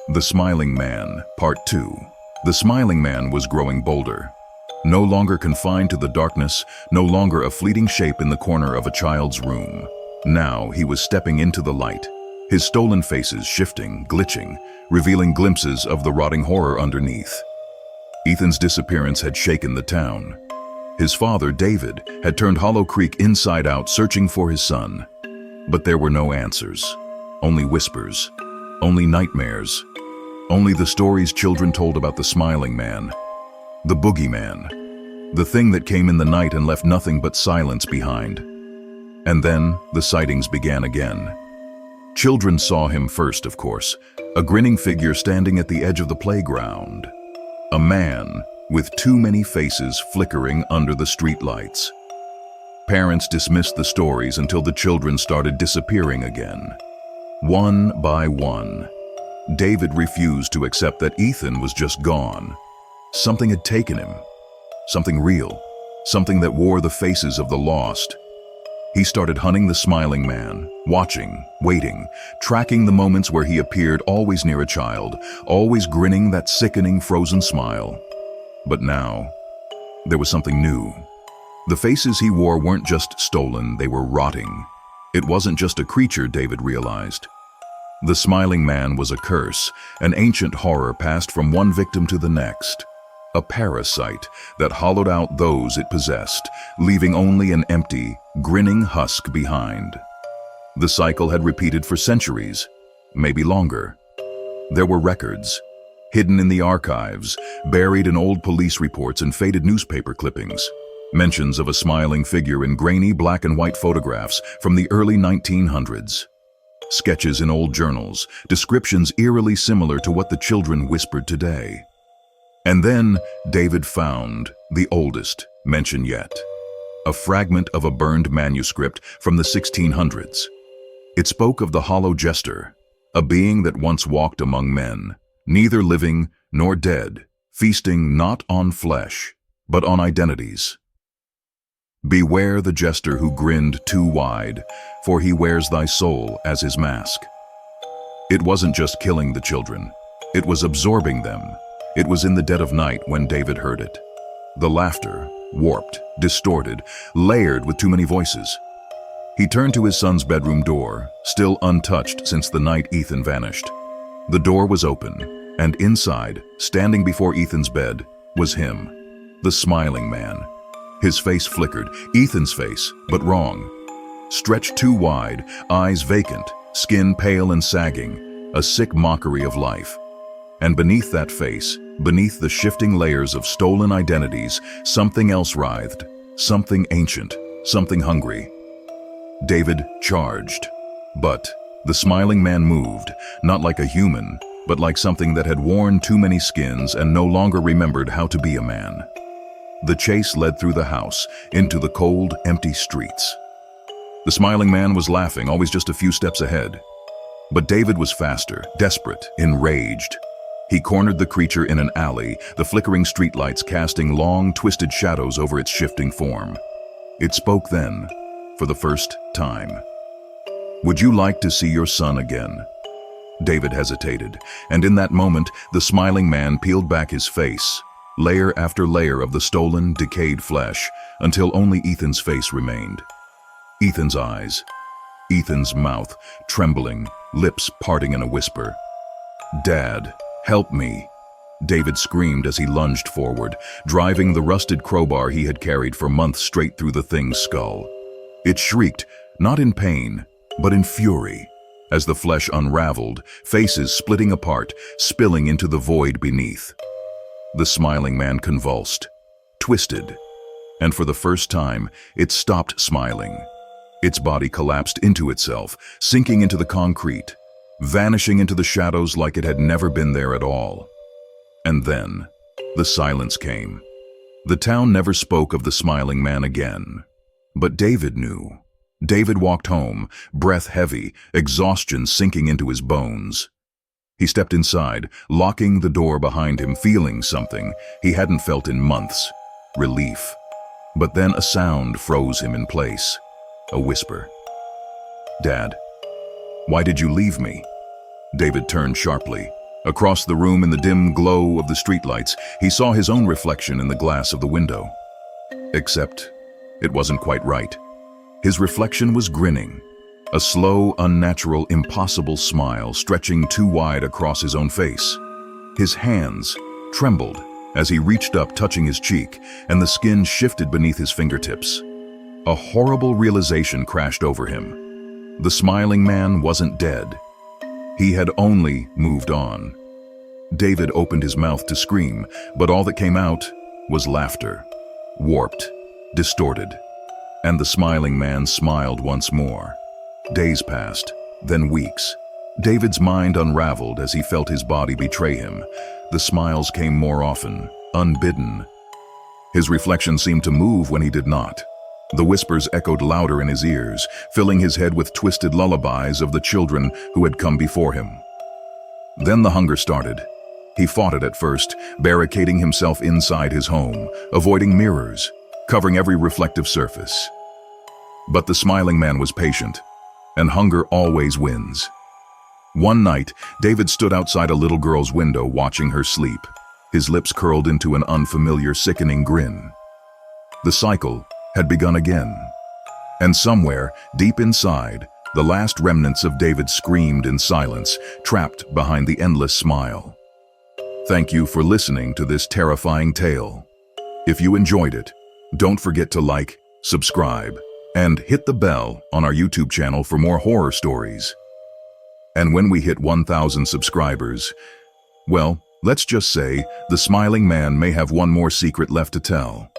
The Smiling Man, Part 2. The Smiling Man was growing bolder. No longer confined to the darkness, no longer a fleeting shape in the corner of a child's room. Now he was stepping into the light, his stolen faces shifting, glitching, revealing glimpses of the rotting horror underneath. Ethan's disappearance had shaken the town. His father, David, had turned Hollow Creek inside out searching for his son. But there were no answers. Only whispers. Only nightmares. Only the stories children told about the Smiling Man. The Boogeyman. The thing that came in the night and left nothing but silence behind. And then the sightings began again. Children saw him first, of course. A grinning figure standing at the edge of the playground. A man with too many faces flickering under the streetlights. Parents dismissed the stories until the children started disappearing again. One by one. David refused to accept that Ethan was just gone. Something had taken him. Something real. Something that wore the faces of the lost. He started hunting the Smiling Man, watching, waiting, tracking the moments where he appeared always near a child, always grinning that sickening frozen smile. But now, there was something new. The faces he wore weren't just stolen, they were rotting. It wasn't just a creature, David realized. The Smiling Man was a curse, an ancient horror passed from one victim to the next. A parasite that hollowed out those it possessed, leaving only an empty, grinning husk behind. The cycle had repeated for centuries, maybe longer. There were records, hidden in the archives, buried in old police reports and faded newspaper clippings. Mentions of a smiling figure in grainy black and white photographs from the early 1900s. Sketches in old journals, descriptions eerily similar to what the children whispered today. And then David found the oldest mention yet. A fragment of a burned manuscript from the 1600s. It spoke of the Hollow Jester, a being that once walked among men, neither living nor dead, feasting not on flesh, but on identities. Beware the jester who grinned too wide, for he wears thy soul as his mask. It wasn't just killing the children, it was absorbing them. It was in the dead of night when David heard it. The laughter, warped, distorted, layered with too many voices. He turned to his son's bedroom door, still untouched since the night Ethan vanished. The door was open, and inside, standing before Ethan's bed, was him, the Smiling Man. His face flickered, Ethan's face, but wrong. Stretched too wide, eyes vacant, skin pale and sagging, a sick mockery of life. And beneath that face, beneath the shifting layers of stolen identities, something else writhed, something ancient, something hungry. David charged. But the Smiling Man moved, not like a human, but like something that had worn too many skins and no longer remembered how to be a man. The chase led through the house, into the cold, empty streets. The Smiling Man was laughing, always just a few steps ahead. But David was faster, desperate, enraged. He cornered the creature in an alley, the flickering streetlights casting long, twisted shadows over its shifting form. It spoke then, for the first time. "Would you like to see your son again?" David hesitated, and in that moment, the Smiling Man peeled back his face, layer after layer of the stolen, decayed flesh, until only Ethan's face remained. Ethan's eyes, Ethan's mouth, trembling, lips parting in a whisper. "Dad, help me," David screamed as he lunged forward, driving the rusted crowbar he had carried for months straight through the thing's skull. It shrieked, not in pain, but in fury, as the flesh unraveled, faces splitting apart, spilling into the void beneath. The Smiling Man convulsed, twisted, and for the first time, it stopped smiling. Its body collapsed into itself, sinking into the concrete, vanishing into the shadows like it had never been there at all. And then, the silence came. The town never spoke of the Smiling Man again. But David knew. David walked home, breath heavy, exhaustion sinking into his bones. He stepped inside, locking the door behind him, feeling something he hadn't felt in months, relief. But then a sound froze him in place, a whisper. "Dad, why did you leave me?" David turned sharply. Across the room in the dim glow of the streetlights, he saw his own reflection in the glass of the window. Except, it wasn't quite right. His reflection was grinning, a slow, unnatural, impossible smile stretching too wide across his own face. His hands trembled as he reached up, touching his cheek, and the skin shifted beneath his fingertips. A horrible realization crashed over him. The smiling man wasn't dead. He had only moved on. David opened his mouth to scream, but all that came out was laughter, warped, distorted. And the smiling man smiled once more. Days passed, then weeks. David's mind unraveled as he felt his body betray him. The smiles came more often, unbidden. His reflection seemed to move when he did not. The whispers echoed louder in his ears, filling his head with twisted lullabies of the children who had come before him. Then the hunger started. He fought it at first, barricading himself inside his home, avoiding mirrors, covering every reflective surface. But the smiling man was patient, and hunger always wins. One night, David stood outside a little girl's window watching her sleep, his lips curled into an unfamiliar, sickening grin. The cycle had begun again. And somewhere, deep inside, the last remnants of David screamed in silence, trapped behind the endless smile. Thank you for listening to this terrifying tale. If you enjoyed it, don't forget to like, subscribe, and hit the bell on our YouTube channel for more horror stories. And when we hit 1,000 subscribers, well, let's just say the smiling man may have one more secret left to tell.